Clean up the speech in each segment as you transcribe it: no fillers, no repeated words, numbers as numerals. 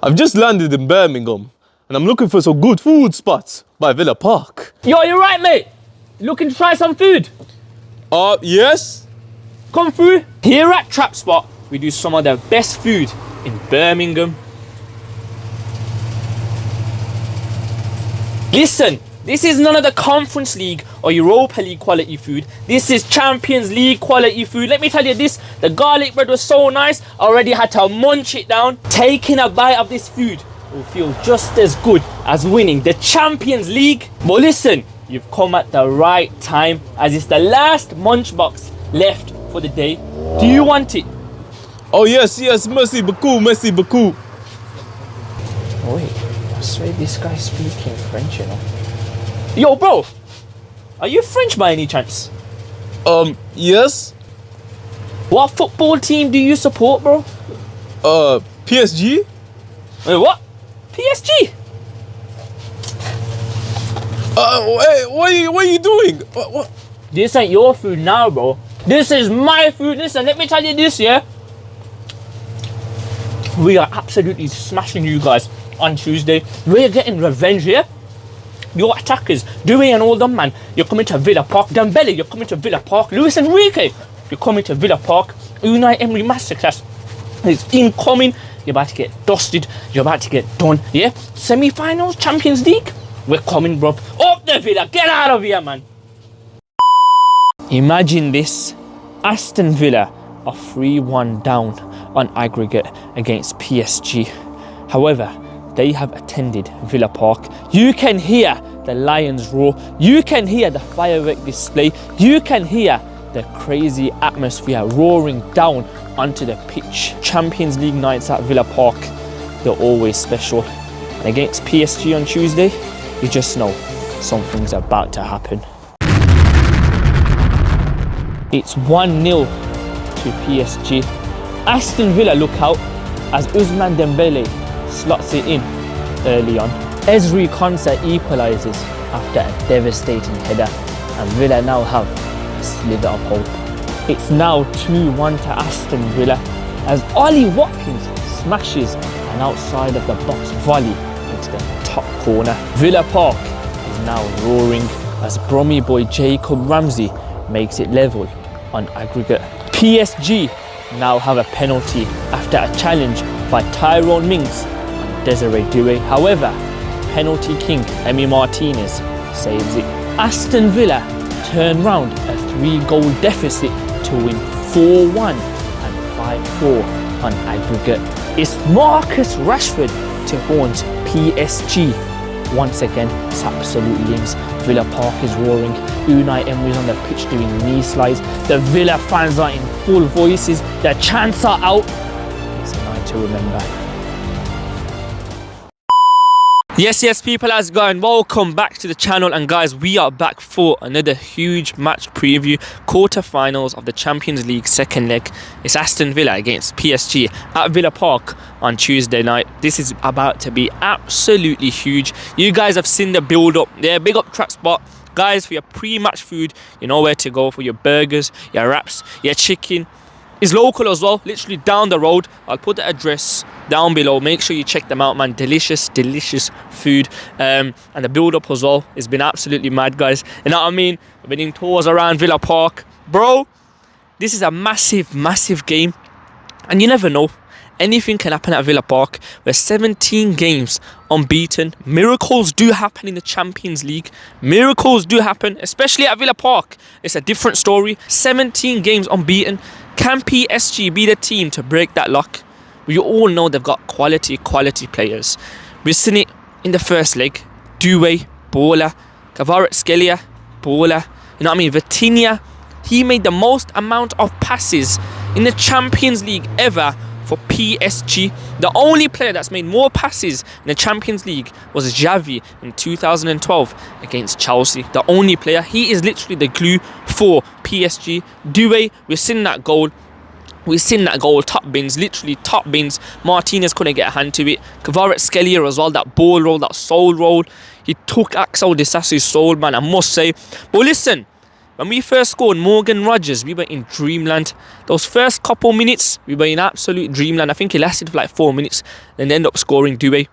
I've just landed in Birmingham and I'm looking for some good food spots by Villa Park. Yo, you're right, mate. Looking to try some food? Yes? Come through. Here at Trap Spot, we do some of the best food in Birmingham. Listen, this is none of the Conference League or Europa League quality food. This is Champions League quality food. Let me tell you this, the garlic bread was so nice, I already had to munch it down. Taking a bite of this food will feel just as good as winning the Champions League. But listen, you've come at the right time, as it's the last munch box left for the day. Do you want it? Oh yes, merci beaucoup, merci beaucoup. Oh wait, I swear this guy's speaking French, you know. Yo, bro, are you French by any chance? Yes? What football team do you support, bro? PSG? Wait, what? PSG? Hey, what are you doing? What? This ain't your food now, bro. This is my food. Listen, let me tell you this, yeah? We are absolutely smashing you guys on Tuesday. We're getting revenge here. Your attackers, Dewey and all them, man. You're coming to Villa Park. Dembele, you're coming to Villa Park. Luis Enrique, you're coming to Villa Park. Unai Emery Masterclass is incoming. You're about to get dusted. You're about to get done. Yeah? Semi-finals, Champions League. We're coming, bro. Up the Villa. Get out of here, man. Imagine this. Aston Villa are 3-1 down on aggregate against PSG. However, they have attended Villa Park. You can hear the Lions roar. You can hear the firework display. You can hear the crazy atmosphere roaring down onto the pitch. Champions League nights at Villa Park, they're always special. And against PSG on Tuesday, you just know something's about to happen. It's 1-0 to PSG. Aston Villa look out as Ousmane Dembele slots it in early on. Ezri Konsa equalises after a devastating header, and Villa now have a slither of hope. It's now 2-1 to Aston Villa as Ollie Watkins smashes an outside of the box volley into the top corner. Villa Park is now roaring as Brommy boy Jacob Ramsey makes it level on aggregate. PSG now have a penalty after a challenge by Tyrone Mings and Desiree Doué. However, penalty king Emi Martinez saves it. Aston Villa turn round a 3-goal deficit to win 4-1 and 5-4 on aggregate. It's Marcus Rashford to haunt PSG. Once again, it's absolute links. Villa Park is roaring. Unai Emery's on the pitch doing knee slides. The Villa fans are in full voices. The chants are out. It's a night to remember. Yes, people, how's it going? Welcome back to the channel, and guys, we are back for another huge match preview. Quarter-finals of the Champions League second leg. It's Aston Villa against PSG at Villa Park on Tuesday night. This is about to be absolutely huge. You guys have seen the build-up. Yeah, big up Trap Spot. Guys, for your pre-match food, you know where to go for your burgers, your wraps, your chicken. It's local as well, literally down the road. I'll put the address down below. Make sure you check them out, man. Delicious food. And the build-up as well has been absolutely mad, guys. You know what I mean? I've been in tours around Villa Park. Bro, this is a massive game. And you never know. Anything can happen at Villa Park. We're 17 games unbeaten. Miracles do happen in the Champions League. Miracles do happen, especially at Villa Park. It's a different story. 17 games unbeaten. Can PSG be the team to break that lock? We all know they've got quality players. We've seen it in the first leg. Doué, baller. Kvaratskhelia, baller. You know what I mean? Vitinha, he made the most amount of passes in the Champions League ever for PSG. The only player that's made more passes in the Champions League was Xavi in 2012 against Chelsea. The only player. He is literally the glue for PSG. Doué, we've seen that goal. Top bins, literally top bins. Martinez couldn't get a hand to it. Kvaratskhelia as well, that ball roll, that soul roll. He took Axel Disasi's soul, man, I must say. But listen, When we first scored Morgan Rogers, we were in dreamland. Those first couple minutes, we were in absolute dreamland. I think it lasted for like 4 minutes. Then they ended up scoring Doué.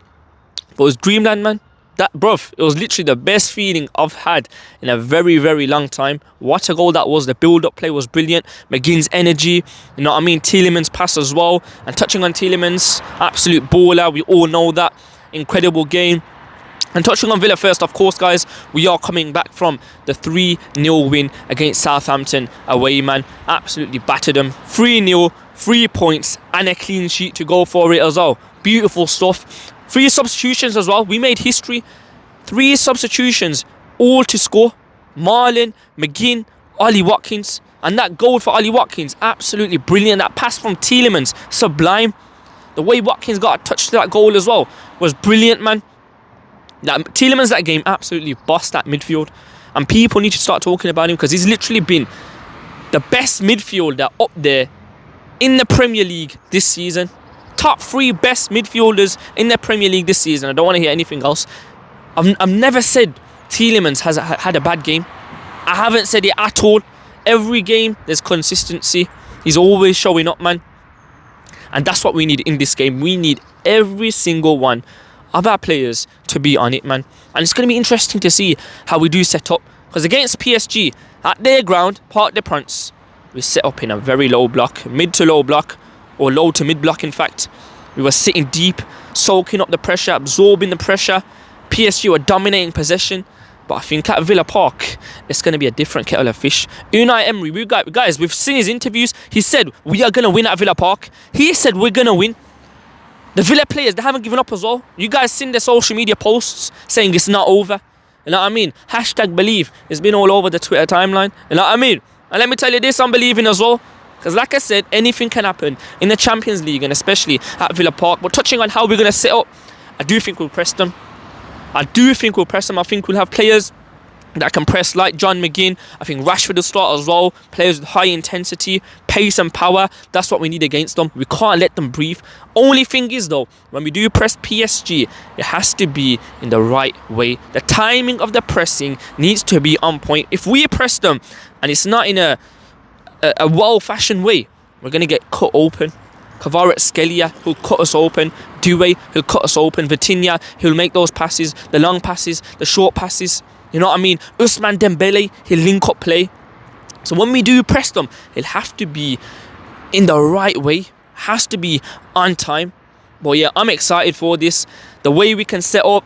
But it was dreamland, man. That, bruv, it was literally the best feeling I've had in a very, very long time. What a goal that was. The build-up play was brilliant. McGinn's energy, you know what I mean? Tielemans' pass as well. And touching on Tielemans, absolute baller. We all know that. Incredible game. And touching on Villa first, of course, guys, we are coming back from the 3-0 win against Southampton away, man. Absolutely battered them. 3-0, 3 points, and a clean sheet to go for it as well. Beautiful stuff. 3 substitutions as well. We made history. 3 substitutions, all to score. Marlon, McGinn, Ollie Watkins. And that goal for Ollie Watkins, absolutely brilliant. That pass from Tielemans, sublime. The way Watkins got a touch to that goal as well was brilliant, man. Tielemans that game absolutely bossed that midfield, and people need to start talking about him because he's literally been the best midfielder up there in the Premier League this season. Top 3 best midfielders in the Premier League this season. I don't want to hear anything else. I've never said Tielemans has had a bad game. I haven't said it at all. Every game there's consistency. He's always showing up, man, and that's what we need in this game. We need every single one of our players to be on it, man. And it's going to be interesting to see how we do set up, because against PSG at their ground, Parc des Princes, we set up in a very low block, mid to low block, or low to mid block in fact. We were sitting deep, soaking up the pressure, absorbing the pressure. PSG were dominating possession, but I think at Villa Park it's going to be a different kettle of fish. Unai Emery, guys, we've seen his interviews. He said we are going to win at Villa Park. He said we're going to win. The Villa players, they haven't given up as well. You guys seen their social media posts saying it's not over. You know what I mean? Hashtag believe. It's been all over the Twitter timeline. You know what I mean? And let me tell you this, I'm believing as well. Because like I said, anything can happen in the Champions League, and especially at Villa Park. But touching on how we're going to set up, I do think we'll press them. I think we'll have players that can press like John McGinn. I think Rashford will start as well. Players with high intensity, pace and power. That's what we need against them. We can't let them breathe. Only thing is though, when we do press PSG, it has to be in the right way. The timing of the pressing needs to be on point. If we press them and it's not in a well-fashioned way, we're going to get cut open. Kvaratskhelia, who'll cut us open. Doué, who'll cut us open. Vitinha, who'll make those passes, the long passes, the short passes. You know what I mean? Ousmane Dembele, he'll link up play. So when we do press them, it'll have to be in the right way. Has to be on time. But yeah, I'm excited for this. The way we can set up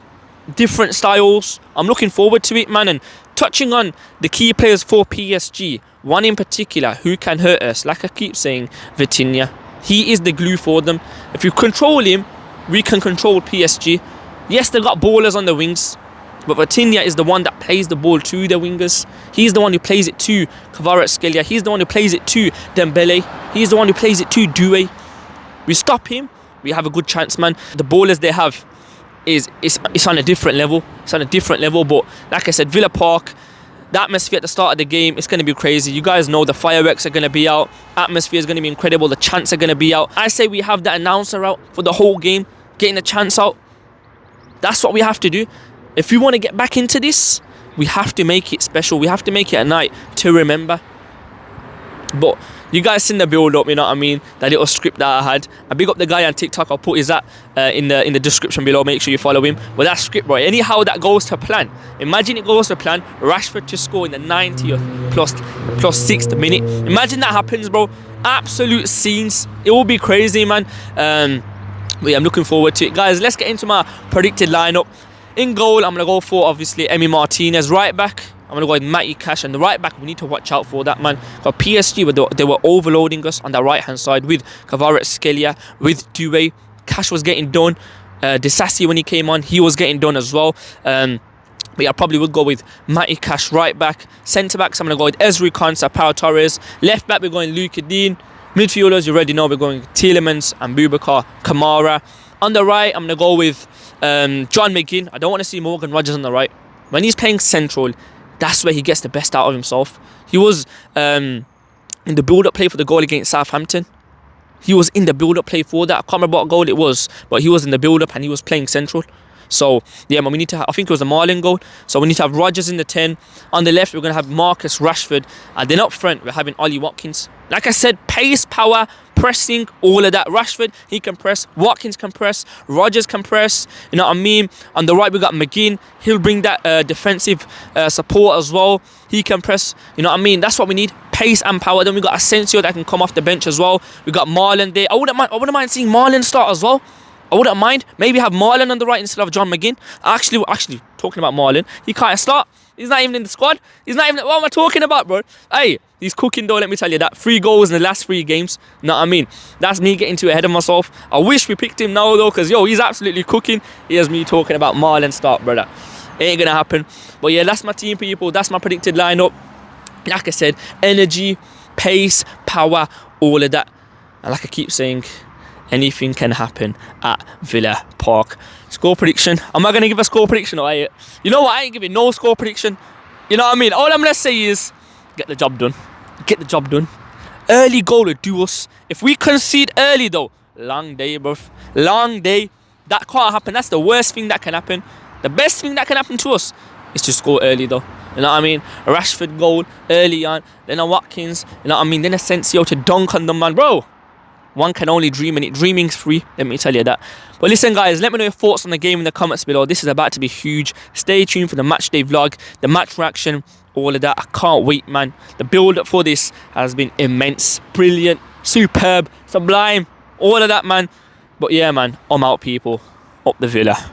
different styles. I'm looking forward to it, man. And touching on the key players for PSG, one in particular who can hurt us, like I keep saying, Vitinha. He is the glue for them. If you control him, we can control PSG. Yes, they've got ballers on the wings, but Vitinha is the one that plays the ball to the wingers. He's the one who plays it to Kvaratskhelia. He's the one who plays it to Dembele. He's the one who plays it to Doué. We stop him, we have a good chance, man. The ballers they have it's on a different level. It's on a different level. But like I said, Villa Park, the atmosphere at the start of the game, it's going to be crazy. You guys know the fireworks are going to be out. Atmosphere is going to be incredible. The chants are going to be out. I say we have the announcer out for the whole game, getting the chants out. That's what we have to do. If we want to get back into this, we have to make it special. We have to make it a night to remember. But you guys seen the build up, you know what I mean? That little script that I had. I big up the guy on TikTok. I'll put his in the description below. Make sure you follow him. But that script, right? Anyhow that goes to plan. Imagine it goes to plan. Rashford to score in the 90th plus 6th minute. Imagine that happens, bro. Absolute scenes. It will be crazy, man. But yeah, I'm looking forward to it. Guys, let's get into my predicted lineup. In goal, I'm going to go for, obviously, Emi Martinez. Right back, I'm going to go with Matty Cash. And the right back, we need to watch out for that, man. Because PSG, they were overloading us on the right-hand side with Kvaratskhelia, with Doué. Cash was getting done. Disasi, when he came on, he was getting done as well. But yeah, I probably would go with Matty Cash right back. Centre-backs, I'm going to go with Ezri Konsa, Pau Torres. Left back, we're going Luka Dean. Midfielders, you already know, we're going Tielemans and Boubacar Kamara. On the right, I'm going to go with John McGinn. I don't want to see Morgan Rogers on the right. When he's playing central, that's where he gets the best out of himself. He was in the build-up play for the goal against Southampton. He was in the build-up play for that. I can't remember what goal it was, but he was in the build-up and he was playing central. So yeah, man, we need to have, I think it was a Marlon goal. So we need to have Rodgers in the 10. On the left, we're going to have Marcus Rashford. And then up front, we're having Ollie Watkins. Like I said, pace, power, pressing, all of that. Rashford, he can press. Watkins can press. Rodgers can press. You know what I mean? On the right, we got McGinn. He'll bring that defensive support as well. He can press. You know what I mean? That's what we need. Pace and power. Then we got Asensio that can come off the bench as well. We got Marlon there. I wouldn't mind seeing Marlon start as well. I wouldn't mind. Maybe have Marlon on the right instead of John McGinn. Actually, talking about Marlon, he can't start. He's not even in the squad. He's not even. What am I talking about, bro? Hey, he's cooking though. Let me tell you that. 3 goals in the last 3 games. Know what I mean? That's me getting too ahead of myself. I wish we picked him now though, because yo, he's absolutely cooking. Here's me talking about Marlon start, brother. Ain't gonna happen. But yeah, that's my team, people. That's my predicted lineup. Like I said, energy, pace, power, all of that. And like I keep saying, anything can happen at Villa Park. Score prediction. Am I going to give a score prediction? Or you know what? I ain't giving no score prediction. You know what I mean? All I'm going to say is, get the job done. Get the job done. Early goal will do us. If we concede early though, long day, bruv. Long day. That can't happen. That's the worst thing that can happen. The best thing that can happen to us is to score early though. You know what I mean? A Rashford goal early on. Then a Watkins. You know what I mean? Then a Asensio to dunk on the man. Bro, one can only dream, and it dreaming's free. Let me tell you that. But listen, guys, let me know your thoughts on the game in the comments below. This is about to be huge. Stay tuned for the match day vlog, the match reaction, all of that. I can't wait, man. The build-up for this has been immense, brilliant, superb, sublime, all of that, man. But yeah, man, I'm out, people. Up the Villa.